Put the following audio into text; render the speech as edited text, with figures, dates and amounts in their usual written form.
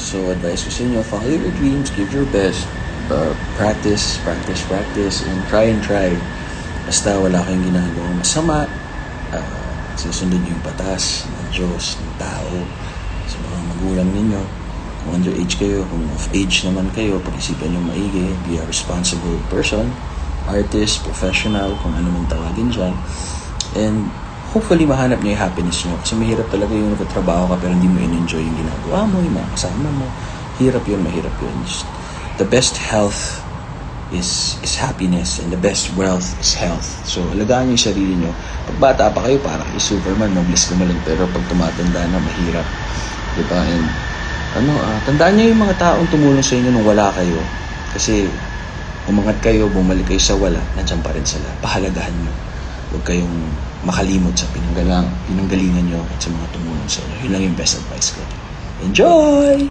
So, advice ko sa inyo, follow your dreams, give your best, practice, and try. Basta wala kayong ginagawang masama, susundin niyo yung batas ng Diyos, ng tao, sa mga magulang ninyo. Kung underage kayo, kung off-age naman kayo, pag-isipan niyo maigi, be a responsible person, artist, professional, kung ano man tawagin dyan. And hopefully mahanap niyo yung happiness niyo. Kasi mahirap talaga yung nagtatrabaho ka pero hindi mo in-enjoy yung ginagawa mo, yung mga kasama mo. Mahirap yun. Just, the best health is happiness, and the best wealth is health. So, alagaan niyo yung sarili niyo. Pag bata pa kayo, parang kay Superman, mabilis lumalang, pero pag tumatanda na, mahirap. Diba? And, tandaan niyo yung mga taong tumulong sa inyo nung wala kayo. Kasi, umangat kayo, bumalik kayo sa wala, nandiyan pa rin sila. Pahalagahan niyo. Huwag kayong makalimot sa pinanggalingan niyo at sa mga tumulong sa inyo. Yun lang yung best advice ko. Enjoy!